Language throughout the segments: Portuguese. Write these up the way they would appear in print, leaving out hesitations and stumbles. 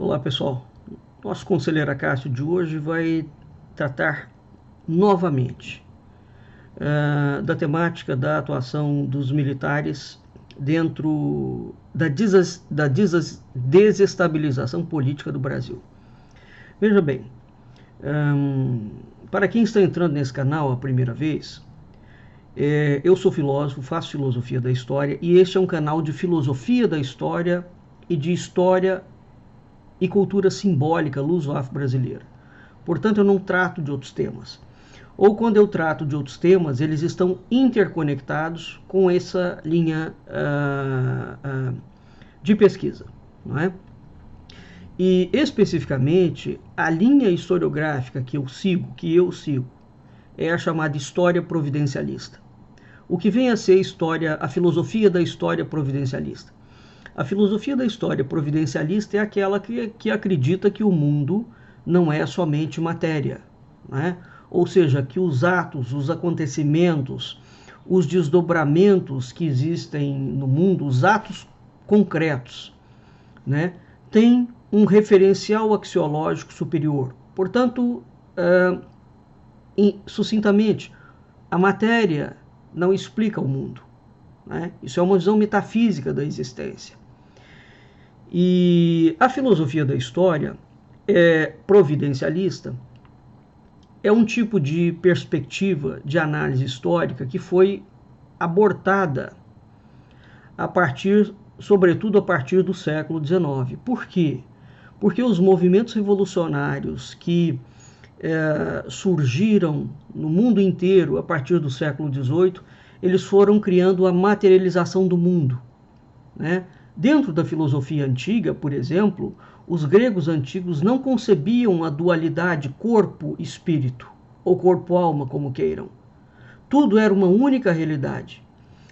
Olá pessoal, nosso conselheiro Acácio de hoje vai tratar novamente da temática da atuação dos militares dentro da desestabilização política do Brasil. Veja bem, para quem está entrando nesse canal a primeira vez, eu sou filósofo, faço filosofia da história e este é um canal de filosofia da história e de história e cultura simbólica luso-afro-brasileira. Portanto, eu não trato de outros temas. Ou quando eu trato de outros temas, eles estão interconectados com essa linha de pesquisa, não é? E especificamente, a linha historiográfica que eu sigo, é a chamada história providencialista. O que vem a ser a filosofia da história providencialista. A filosofia da história providencialista é aquela que acredita que o mundo não é somente matéria, né? Ou seja, que os atos, os acontecimentos, os desdobramentos que existem no mundo, os atos concretos, né, têm um referencial axiológico superior. Portanto, sucintamente, a matéria não explica o mundo, né? Isso é uma visão metafísica da existência. E a filosofia da história providencialista é um tipo de perspectiva de análise histórica que foi abortada sobretudo a partir do século XIX. Por quê? Porque os movimentos revolucionários que surgiram no mundo inteiro a partir do século XVIII, eles foram criando a materialização do mundo, né? Dentro da filosofia antiga, por exemplo, os gregos antigos não concebiam a dualidade corpo-espírito, ou corpo-alma, como queiram. Tudo era uma única realidade.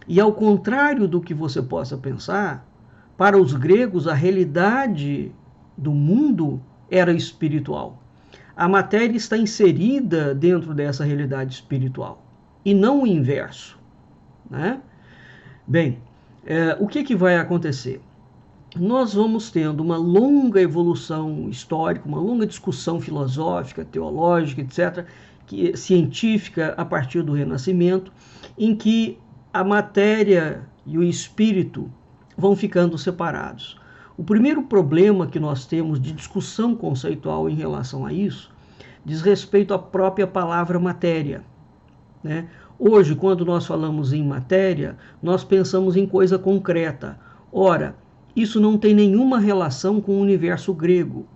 E ao contrário do que você possa pensar, para os gregos a realidade do mundo era espiritual. A matéria está inserida dentro dessa realidade espiritual, e não o inverso, né? Bem, o que vai acontecer? Nós vamos tendo uma longa evolução histórica, uma longa discussão filosófica, teológica, etc., científica a partir do Renascimento, em que a matéria e o espírito vão ficando separados. O primeiro problema que nós temos de discussão conceitual em relação a isso diz respeito à própria palavra matéria, né? Hoje, quando nós falamos em matéria, nós pensamos em coisa concreta. Ora, isso não tem nenhuma relação com o universo grego.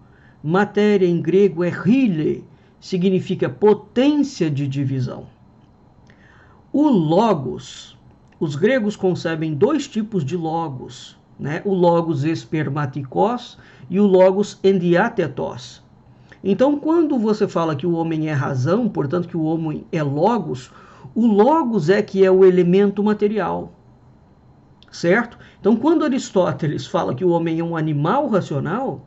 Matéria em grego é hyle, significa potência de divisão. O logos, os gregos concebem dois tipos de logos, né? O logos espermatikos e o logos endiathetos. Então, quando você fala que o homem é razão, portanto que o homem é logos, o logos é que é o elemento material, certo? Então, quando Aristóteles fala que o homem é um animal racional,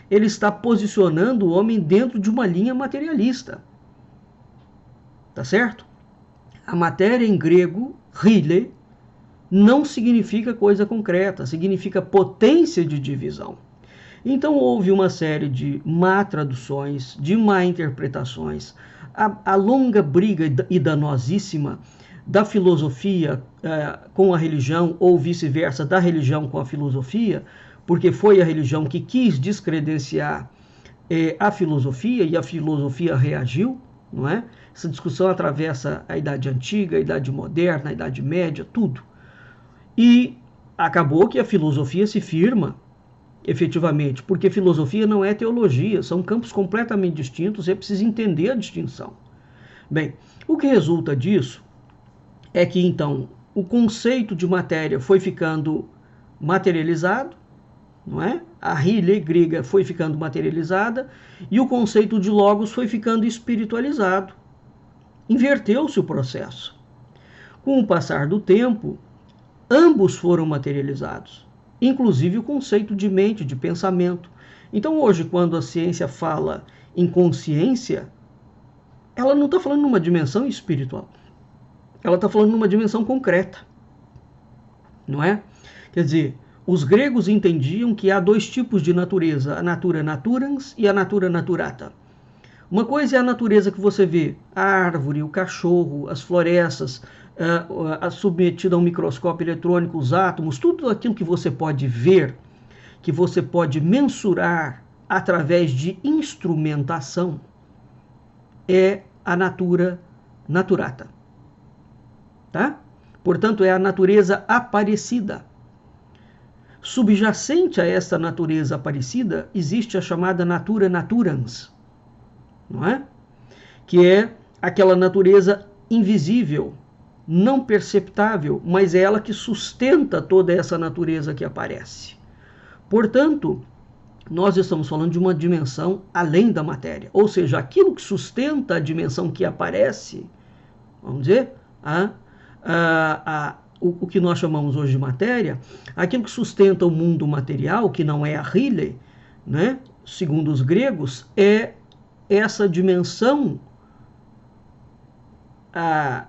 ele está posicionando o homem dentro de uma linha materialista, tá certo? A matéria em grego, hyle, não significa coisa concreta, significa potência de divisão. Então houve uma série de má traduções, de má interpretações, a longa briga e danosíssima da filosofia com a religião, ou vice-versa, da religião com a filosofia, porque foi a religião que quis descredenciar a filosofia, e a filosofia reagiu, não é? Essa discussão atravessa a Idade Antiga, a Idade Moderna, a Idade Média, tudo. E acabou que a filosofia se firma, efetivamente, porque filosofia não é teologia, são campos completamente distintos e é preciso entender a distinção. Bem, o que resulta disso é que, então, o conceito de matéria foi ficando materializado, não é? A hyle grega foi ficando materializada e o conceito de logos foi ficando espiritualizado. Inverteu-se o processo. Com o passar do tempo, ambos foram materializados, inclusive o conceito de mente, de pensamento. Então, hoje, quando a ciência fala em consciência, ela não está falando numa dimensão espiritual. Ela está falando numa dimensão concreta, não é? Quer dizer, os gregos entendiam que há dois tipos de natureza, a natura naturans e a natura naturata. Uma coisa é a natureza que você vê, a árvore, o cachorro, as florestas, submetida a um microscópio eletrônico, os átomos, tudo aquilo que você pode ver, que você pode mensurar através de instrumentação, é a natura naturata. Tá? Portanto, é a natureza aparecida. Subjacente a esta natureza aparecida, existe a chamada natura naturans, não é? Que é aquela natureza invisível, não perceptável, mas é ela que sustenta toda essa natureza que aparece. Portanto, nós estamos falando de uma dimensão além da matéria, ou seja, aquilo que sustenta a dimensão que aparece, vamos dizer, o que nós chamamos hoje de matéria, aquilo que sustenta o mundo material, que não é a Riley, né, segundo os gregos, é essa dimensão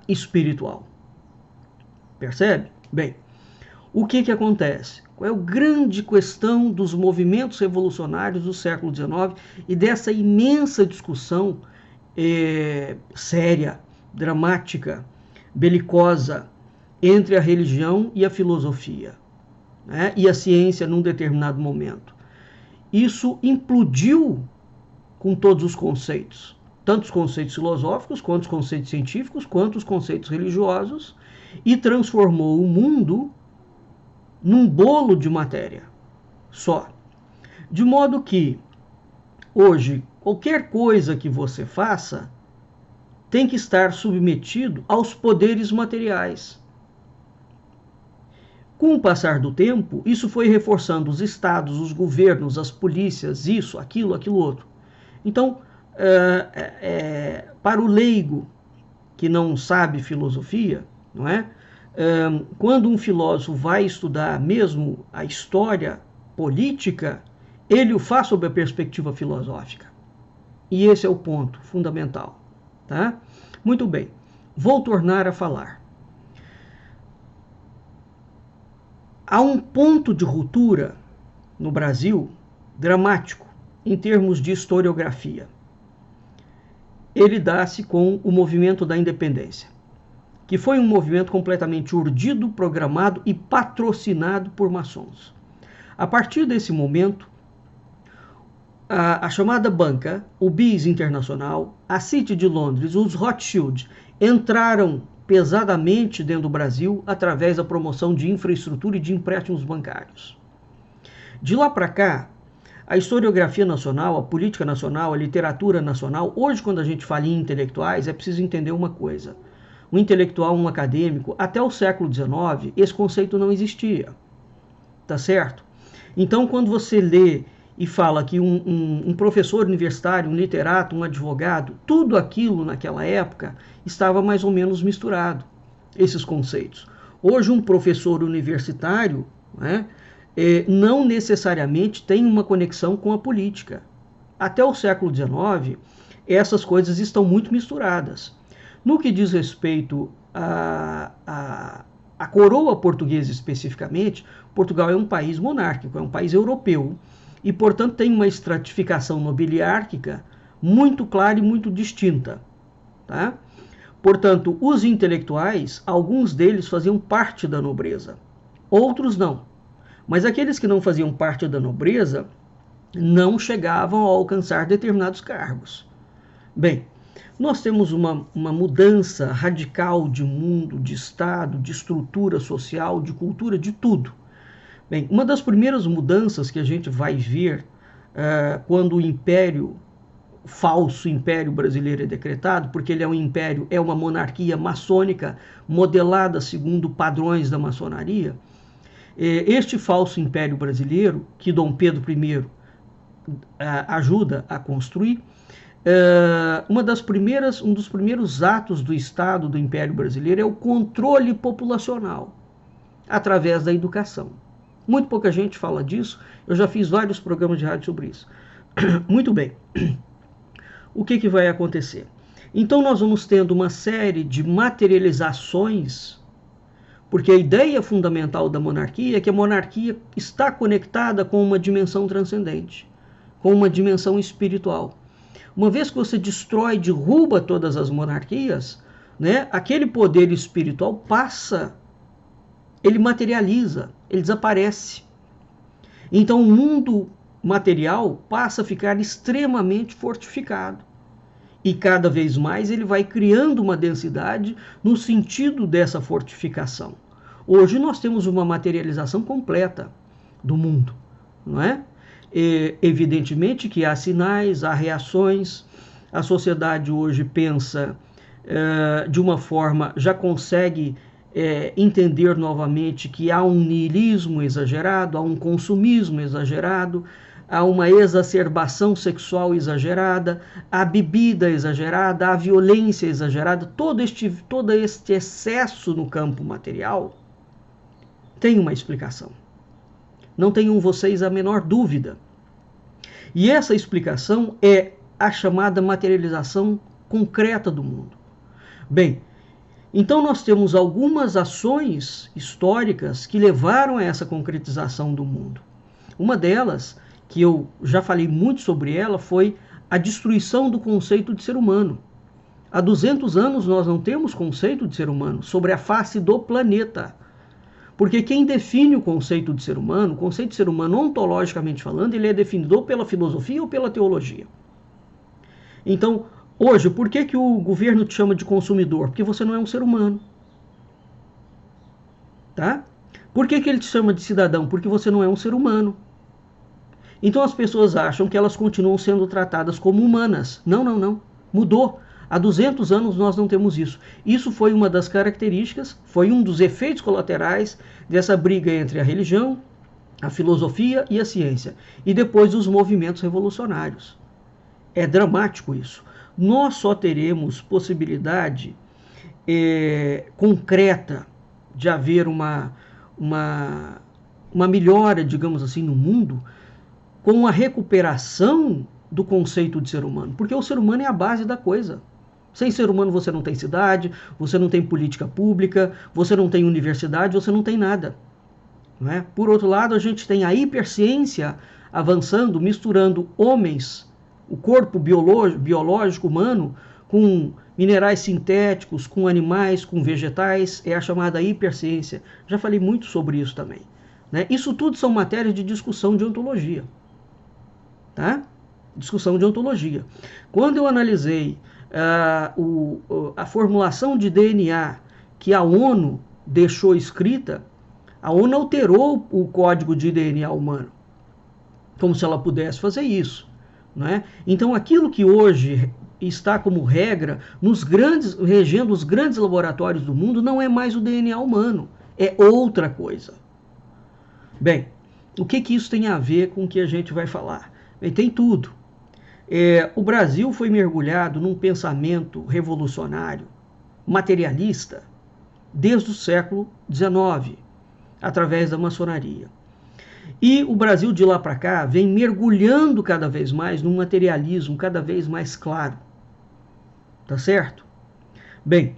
espiritual. Percebe? Bem, o que acontece? Qual é a grande questão dos movimentos revolucionários do século XIX e dessa imensa discussão séria, dramática, belicosa, entre a religião e a filosofia, né, e a ciência num determinado momento? Isso implodiu com todos os conceitos, tanto os conceitos filosóficos, quanto os conceitos científicos, quanto os conceitos religiosos, e transformou o mundo num bolo de matéria só. De modo que, hoje, qualquer coisa que você faça tem que estar submetido aos poderes materiais. Com o passar do tempo, isso foi reforçando os estados, os governos, as polícias, isso, aquilo, aquilo outro. Então, para o leigo que não sabe filosofia, não é? Quando um filósofo vai estudar mesmo a história política, ele o faz sob a perspectiva filosófica. E esse é o ponto fundamental. Tá? Muito bem, vou tornar a falar. Há um ponto de ruptura no Brasil dramático em termos de historiografia. Ele dá-se com o movimento da independência, que foi um movimento completamente urdido, programado e patrocinado por maçons. A partir desse momento, a chamada banca, o BIS Internacional, a City de Londres, os Rothschild, entraram pesadamente dentro do Brasil através da promoção de infraestrutura e de empréstimos bancários. De lá para cá, a historiografia nacional, a política nacional, a literatura nacional, hoje quando a gente fala em intelectuais, é preciso entender uma coisa. Um intelectual, um acadêmico, até o século XIX, esse conceito não existia. Tá certo? Então, quando você lê e fala que um professor universitário, um literato, um advogado, tudo aquilo naquela época estava mais ou menos misturado, esses conceitos. Hoje, um professor universitário, né, não necessariamente tem uma conexão com a política. Até o século XIX, essas coisas estão muito misturadas. No que diz respeito à coroa portuguesa especificamente, Portugal é um país monárquico, é um país europeu, e, portanto, tem uma estratificação nobiliárquica muito clara e muito distinta. Tá? Portanto, os intelectuais, alguns deles faziam parte da nobreza, outros não. Mas aqueles que não faziam parte da nobreza não chegavam a alcançar determinados cargos. Bem, nós temos uma mudança radical de mundo, de Estado, de estrutura social, de cultura, de tudo. Bem, uma das primeiras mudanças que a gente vai ver quando o falso império brasileiro é decretado, porque ele é um império, é uma monarquia maçônica modelada segundo padrões da maçonaria, este falso império brasileiro, que Dom Pedro I ajuda a construir, um dos primeiros atos do Estado do Império Brasileiro é o controle populacional, através da educação. Muito pouca gente fala disso, eu já fiz vários programas de rádio sobre isso. Muito bem, o que vai acontecer? Então nós vamos tendo uma série de materializações Porque a ideia fundamental da monarquia é que a monarquia está conectada com uma dimensão transcendente, com uma dimensão espiritual. Uma vez que você destrói, derruba todas as monarquias, né, aquele poder espiritual passa, ele materializa, ele desaparece. Então o mundo material passa a ficar extremamente fortificado. E cada vez mais ele vai criando uma densidade no sentido dessa fortificação. Hoje nós temos uma materialização completa do mundo, não é? E, evidentemente que há sinais, há reações. A sociedade hoje pensa de uma forma, já consegue entender novamente que há um niilismo exagerado, há um consumismo exagerado, há uma exacerbação sexual exagerada, há bebida exagerada, há violência exagerada. Todo este excesso no campo material tem uma explicação. Não tenham vocês a menor dúvida. E essa explicação é a chamada materialização concreta do mundo. Bem, então nós temos algumas ações históricas que levaram a essa concretização do mundo. Uma delas, que eu já falei muito sobre ela, foi a destruição do conceito de ser humano. Há 200 anos nós não temos conceito de ser humano sobre a face do planeta. Porque quem define o conceito de ser humano, o conceito de ser humano ontologicamente falando, ele é definido ou pela filosofia ou pela teologia. Então, hoje, por que o governo te chama de consumidor? Porque você não é um ser humano. Tá? Por que ele te chama de cidadão? Porque você não é um ser humano. Então as pessoas acham que elas continuam sendo tratadas como humanas. Não, não, não. Mudou. Há 200 anos nós não temos isso. Isso foi uma das características, foi um dos efeitos colaterais dessa briga entre a religião, a filosofia e a ciência. E depois os movimentos revolucionários. É dramático isso. Nós só teremos possibilidade concreta de haver uma melhora, digamos assim, no mundo, com a recuperação do conceito de ser humano. Porque o ser humano é a base da coisa. Sem ser humano você não tem cidade, você não tem política pública, você não tem universidade, você não tem nada. Não é? Por outro lado, a gente tem a hiperciência avançando, misturando homens, o corpo biológico humano, com minerais sintéticos, com animais, com vegetais, é a chamada hiperciência. Já falei muito sobre isso também. Né? Isso tudo são matérias de discussão de ontologia. Tá? Discussão de ontologia. Quando eu analisei a formulação de DNA que a ONU deixou escrita, a ONU alterou o código de DNA humano, como se ela pudesse fazer isso. Não é? Então, aquilo que hoje está como regra, regendo os grandes laboratórios do mundo, não é mais o DNA humano, é outra coisa. Bem, o que isso tem a ver com o que a gente vai falar? Bem, tem tudo. O Brasil foi mergulhado num pensamento revolucionário, materialista, desde o século XIX, através da maçonaria. E o Brasil de lá para cá vem mergulhando cada vez mais num materialismo cada vez mais claro. Tá certo? Bem,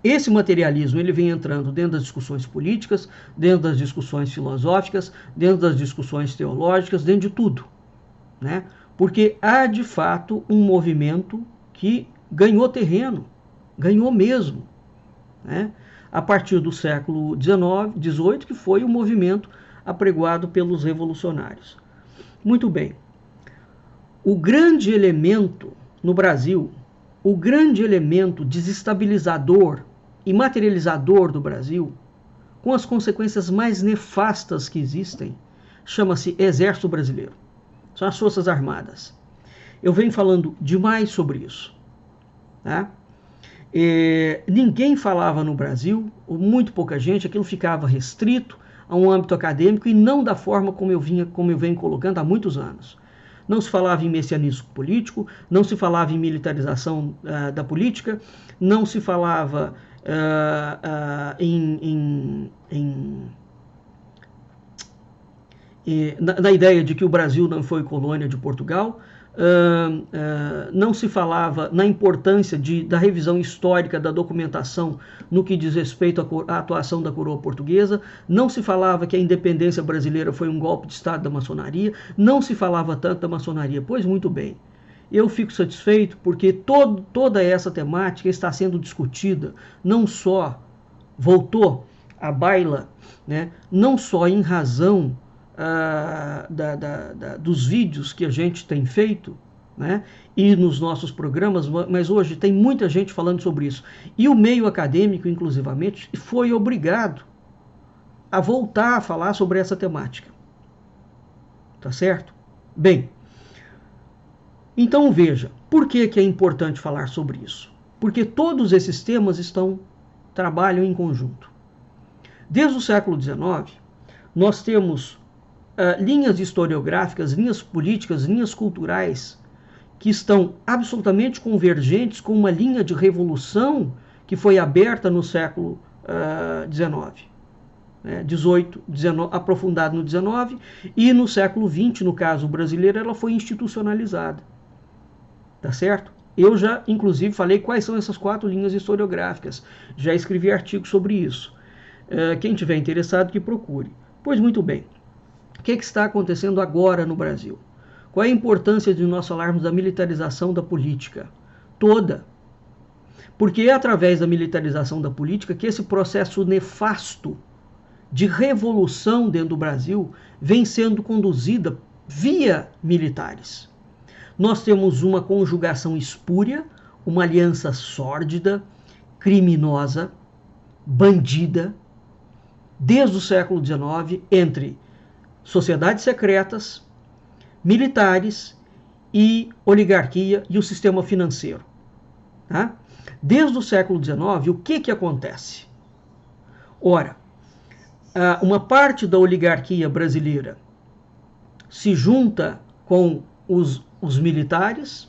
esse materialismo ele vem entrando dentro das discussões políticas, dentro das discussões filosóficas, dentro das discussões teológicas, dentro de tudo. Né? Porque há, de fato, um movimento que ganhou terreno, ganhou mesmo. Né? A partir do século XVIII, que foi o movimento apregoado pelos revolucionários. Muito bem. O grande elemento no Brasil, o grande elemento desestabilizador e materializador do Brasil, com as consequências mais nefastas que existem, chama-se Exército Brasileiro. São as Forças Armadas. Eu venho falando demais sobre isso. Tá? Ninguém falava no Brasil, ou muito pouca gente, aquilo ficava restrito a um âmbito acadêmico e não da forma como eu venho colocando há muitos anos. Não se falava em messianismo político, não se falava em militarização da política, não se falava na ideia de que o Brasil não foi colônia de Portugal. Não se falava na importância da revisão histórica da documentação no que diz respeito à atuação da coroa portuguesa, não se falava que a independência brasileira foi um golpe de Estado da maçonaria, não se falava tanto da maçonaria. Pois muito bem, eu fico satisfeito porque toda essa temática está sendo discutida, não só voltou à baila, né, não só em razão dos vídeos que a gente tem feito, né, e nos nossos programas, mas hoje tem muita gente falando sobre isso. E o meio acadêmico, inclusivamente, foi obrigado a voltar a falar sobre essa temática. Tá certo? Bem, então veja, por que é importante falar sobre isso? Porque todos esses temas trabalham em conjunto. Desde o século XIX, nós temos linhas historiográficas, linhas políticas, linhas culturais que estão absolutamente convergentes com uma linha de revolução que foi aberta no século XIX, né, 18, 19, aprofundada no XIX, e no século XX, no caso brasileiro, ela foi institucionalizada. Tá certo? Eu já, inclusive, falei quais são essas 4 linhas historiográficas. Já escrevi artigos sobre isso. Quem tiver interessado, que procure. Pois muito bem. O que está acontecendo agora no Brasil? Qual é a importância de nós falarmos da militarização da política? Toda. Porque é através da militarização da política que esse processo nefasto de revolução dentro do Brasil vem sendo conduzida via militares. Nós temos uma conjugação espúria, uma aliança sórdida, criminosa, bandida, desde o século XIX, entre sociedades secretas, militares e oligarquia e o sistema financeiro. Tá? Desde o século XIX, o que acontece? Ora, uma parte da oligarquia brasileira se junta com os militares,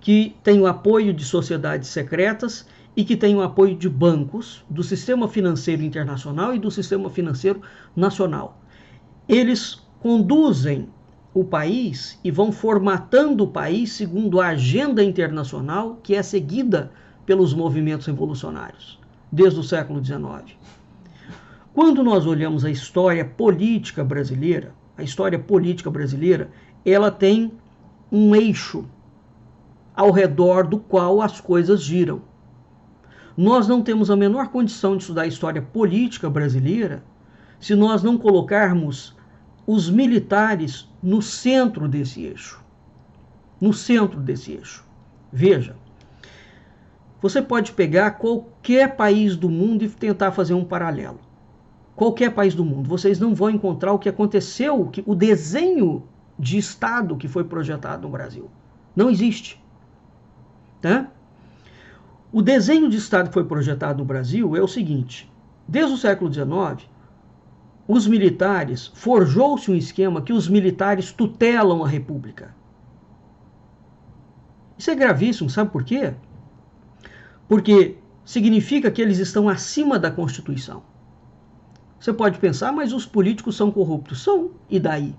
que têm o apoio de sociedades secretas e que têm o apoio de bancos, do sistema financeiro internacional e do sistema financeiro nacional. Eles conduzem o país e vão formatando o país segundo a agenda internacional que é seguida pelos movimentos revolucionários, desde o século XIX. Quando nós olhamos a história política brasileira, ela tem um eixo ao redor do qual as coisas giram. Nós não temos a menor condição de estudar a história política brasileira se nós não colocarmos os militares no centro desse eixo. No centro desse eixo. Veja, você pode pegar qualquer país do mundo e tentar fazer um paralelo. Qualquer país do mundo. Vocês não vão encontrar o que aconteceu, o desenho de Estado que foi projetado no Brasil. Não existe. Tá? O desenho de Estado que foi projetado no Brasil é o seguinte. Desde o século XIX, os militares, forjou-se um esquema que os militares tutelam a República. Isso é gravíssimo, sabe por quê? Porque significa que eles estão acima da Constituição. Você pode pensar, mas os políticos são corruptos. São, e daí?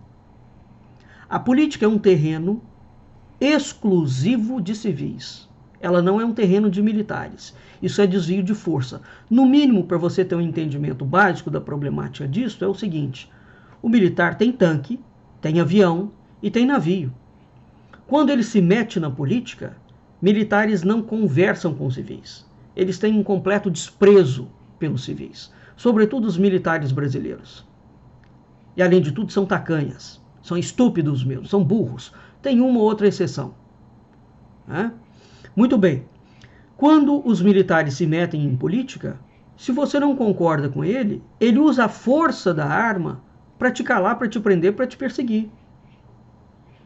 A política é um terreno exclusivo de civis. Ela não é um terreno de militares. Isso é desvio de força. No mínimo, para você ter um entendimento básico da problemática disso, é o seguinte. O militar tem tanque, tem avião e tem navio. Quando ele se mete na política, militares não conversam com civis. Eles têm um completo desprezo pelos civis. Sobretudo os militares brasileiros. E, além de tudo, são tacanhas. São estúpidos mesmo, são burros. Tem uma ou outra exceção. Né? Muito bem. Quando os militares se metem em política, se você não concorda com ele, ele usa a força da arma para te calar, para te prender, para te perseguir.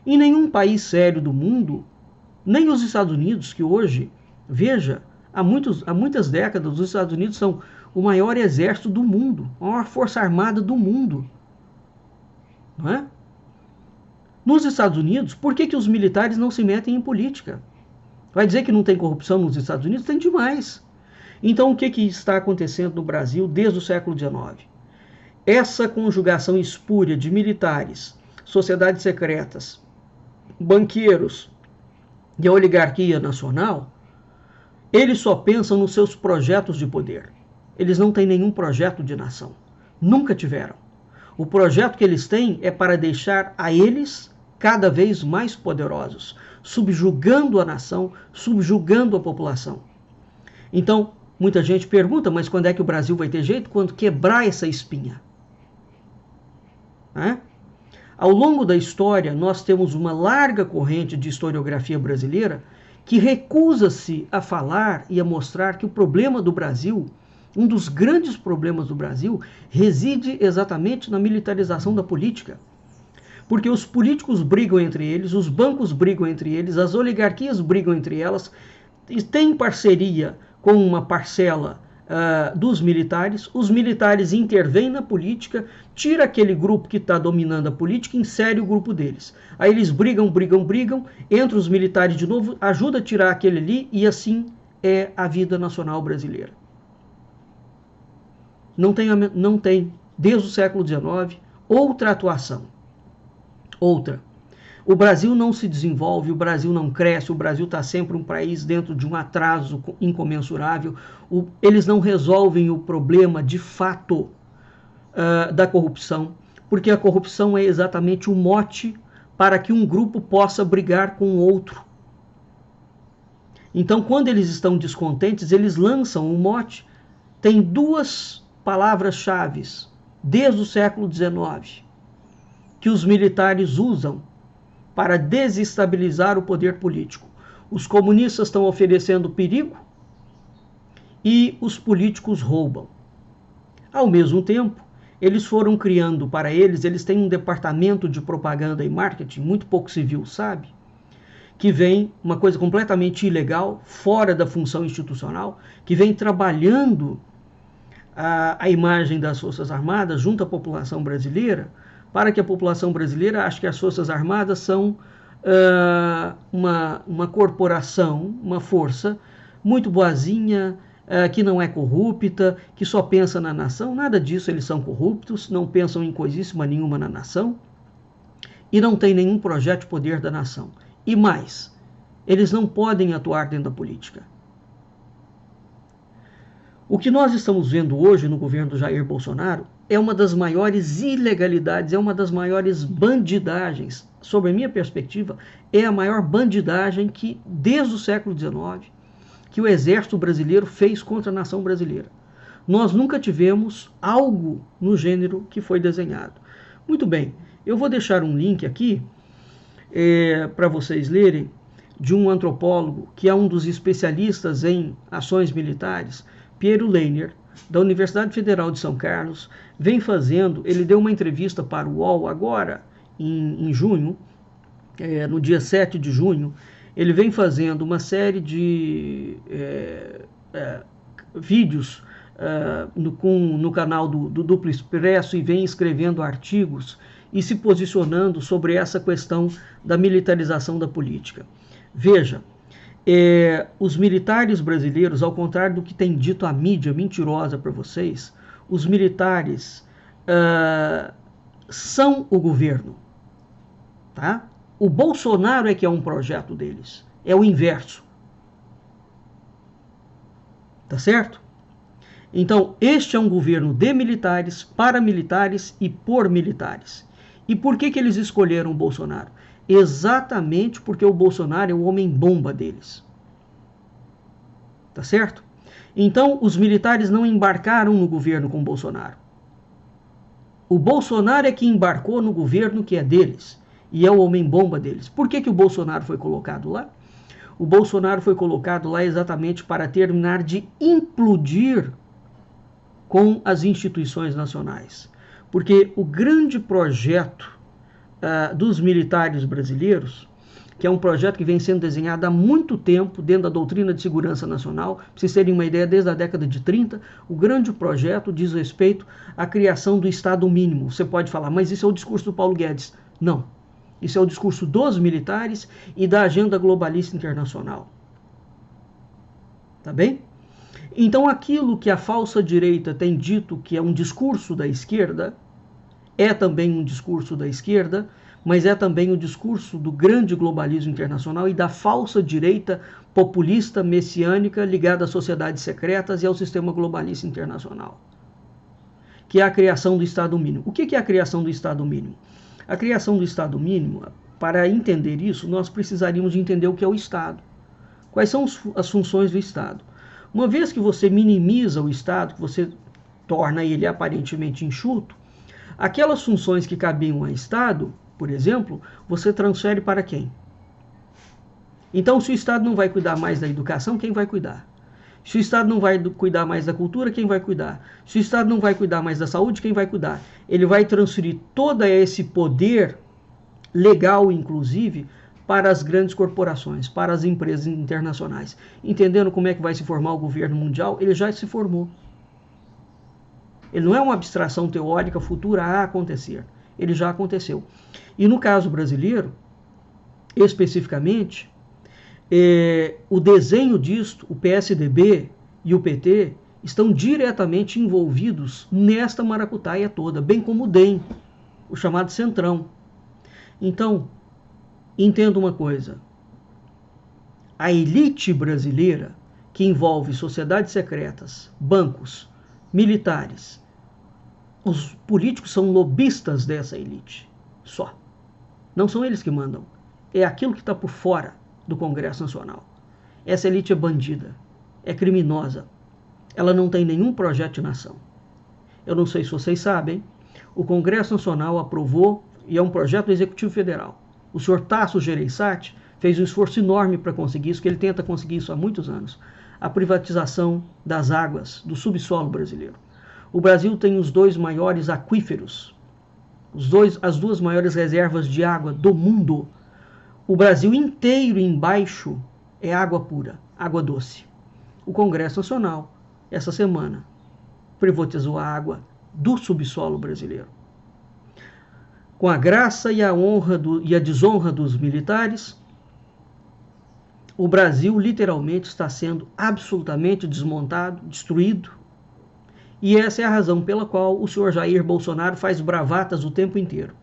Em nenhum país sério do mundo, nem os Estados Unidos, que hoje, veja, há muitas décadas, os Estados Unidos são o maior exército do mundo, a maior força armada do mundo. Não é? Nos Estados Unidos, por que os militares não se metem em política? Vai dizer que não tem corrupção nos Estados Unidos? Tem demais. Então, o que está acontecendo no Brasil desde o século XIX? essa conjugação espúria de militares, sociedades secretas, banqueiros e a oligarquia nacional, eles só pensam nos seus projetos de poder. Eles não têm nenhum projeto de nação. Nunca tiveram. O projeto que eles têm é para deixar a eles cada vez mais poderosos, subjugando a nação, subjugando a população. Então, muita gente pergunta, mas quando é que o Brasil vai ter jeito? Quando quebrar essa espinha. Ao longo da história, nós temos uma larga corrente de historiografia brasileira que recusa-se a falar e a mostrar que o problema do Brasil, um dos grandes problemas do Brasil, reside exatamente na militarização da política. Porque os políticos brigam entre eles, os bancos brigam entre eles, as oligarquias brigam entre elas, e têm parceria com uma parcela dos militares, os militares intervêm na política, tira aquele grupo que está dominando a política e insere o grupo deles. Aí eles brigam, entra os militares de novo, ajuda a tirar aquele ali, e assim é a vida nacional brasileira. Não tem desde o século XIX, outra atuação. Outra. O Brasil não se desenvolve, o Brasil não cresce, o Brasil está sempre um país dentro de um atraso incomensurável. Eles não resolvem o problema de fato da corrupção, porque a corrupção é exatamente o mote para que um grupo possa brigar com o outro. Então, quando eles estão descontentes, eles lançam um mote. Tem duas palavras-chave, desde o século XIX, que os militares usam para desestabilizar o poder político. Os comunistas estão oferecendo perigo e os políticos roubam. Ao mesmo tempo, eles foram criando para eles têm um departamento de propaganda e marketing, muito pouco se viu, sabe? Que vem uma coisa completamente ilegal, fora da função institucional, que vem trabalhando a imagem das Forças Armadas junto à população brasileira, para que a população brasileira ache que as Forças Armadas são uma corporação, uma força muito boazinha, que não é corrupta, que só pensa na nação. Nada disso, eles são corruptos, não pensam em coisíssima nenhuma na nação e não têm nenhum projeto de poder da nação. E mais, eles não podem atuar dentro da política. O que nós estamos vendo hoje no governo do Jair Bolsonaro é uma das maiores ilegalidades, é uma das maiores bandidagens. Sob a minha perspectiva, é a maior bandidagem que, desde o século XIX, que o exército brasileiro fez contra a nação brasileira. Nós nunca tivemos algo no gênero que foi desenhado. Muito bem, eu vou deixar um link aqui para vocês lerem, de um antropólogo que é um dos especialistas em ações militares, Piero Leiner, da Universidade Federal de São Carlos, vem fazendo, ele deu uma entrevista para o UOL agora, em junho, no dia 7 de junho, ele vem fazendo uma série de vídeos no canal do Duplo Expresso e vem escrevendo artigos e se posicionando sobre essa questão da militarização da política. Veja, os militares brasileiros, ao contrário do que tem dito a mídia mentirosa para vocês, os militares são o governo, tá? O Bolsonaro é que é um projeto deles, é o inverso, tá certo? Então, este é um governo de militares, para militares e por militares. E por que eles escolheram o Bolsonaro? Exatamente porque o Bolsonaro é o homem-bomba deles. Tá certo? Então, os militares não embarcaram no governo com o Bolsonaro. O Bolsonaro é que embarcou no governo que é deles. E é o homem-bomba deles. Por que o Bolsonaro foi colocado lá? O Bolsonaro foi colocado lá exatamente para terminar de implodir com as instituições nacionais. Porque o grande projeto dos militares brasileiros, que é um projeto que vem sendo desenhado há muito tempo dentro da doutrina de segurança nacional, para vocês terem uma ideia, desde a década de 30, o grande projeto diz respeito à criação do Estado mínimo. Você pode falar, mas isso é o discurso do Paulo Guedes. Não. Isso é o discurso dos militares e da agenda globalista internacional. Tá bem? Então, aquilo que a falsa direita tem dito que é um discurso da esquerda, é também um discurso da esquerda, mas é também o discurso do grande globalismo internacional e da falsa direita populista messiânica ligada às sociedades secretas e ao sistema globalista internacional, que é a criação do Estado mínimo. O que é a criação do Estado mínimo? A criação do Estado mínimo, para entender isso, nós precisaríamos de entender o que é o Estado. Quais são as funções do Estado? Uma vez que você minimiza o Estado, que você torna ele aparentemente enxuto, aquelas funções que cabiam ao Estado, por exemplo, você transfere para quem? Então, se o Estado não vai cuidar mais da educação, quem vai cuidar? Se o Estado não vai cuidar mais da cultura, quem vai cuidar? Se o Estado não vai cuidar mais da saúde, quem vai cuidar? Ele vai transferir todo esse poder, legal inclusive, para as grandes corporações, para as empresas internacionais. Entendendo como é que vai se formar o governo mundial, ele já se formou. Ele não é uma abstração teórica futura a acontecer. Ele já aconteceu. E no caso brasileiro, especificamente, o desenho disto, o PSDB e o PT, estão diretamente envolvidos nesta maracutaia toda, bem como o DEM, o chamado Centrão. Então, entenda uma coisa. A elite brasileira, que envolve sociedades secretas, bancos, militares, os políticos são lobistas dessa elite, só. Não são eles que mandam. É aquilo que está por fora do Congresso Nacional. Essa elite é bandida, é criminosa. Ela não tem nenhum projeto de nação. Eu não sei se vocês sabem, o Congresso Nacional aprovou, e é um projeto do Executivo Federal. O senhor Tasso Gereissati fez um esforço enorme para conseguir isso, que ele tenta conseguir isso há muitos anos. A privatização das águas, do subsolo brasileiro. O Brasil tem os 2 maiores aquíferos, as 2 maiores reservas de água do mundo. O Brasil inteiro embaixo é água pura, água doce. O Congresso Nacional, essa semana, privatizou a água do subsolo brasileiro. Com a graça e a honra e a desonra dos militares, o Brasil literalmente está sendo absolutamente desmontado, destruído. E essa é a razão pela qual o senhor Jair Bolsonaro faz bravatas o tempo inteiro.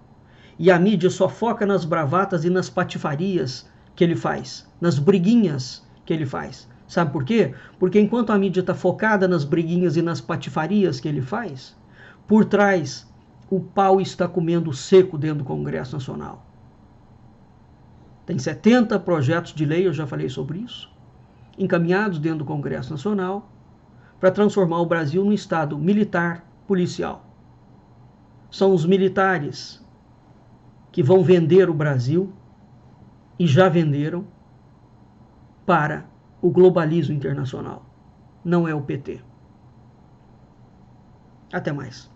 E a mídia só foca nas bravatas e nas patifarias que ele faz, nas briguinhas que ele faz. Sabe por quê? Porque enquanto a mídia está focada nas briguinhas e nas patifarias que ele faz, por trás o pau está comendo seco dentro do Congresso Nacional. Tem 70 projetos de lei, eu já falei sobre isso, encaminhados dentro do Congresso Nacional, para transformar o Brasil num Estado militar policial. São os militares que vão vender o Brasil, e já venderam, para o globalismo internacional. Não é o PT. Até mais.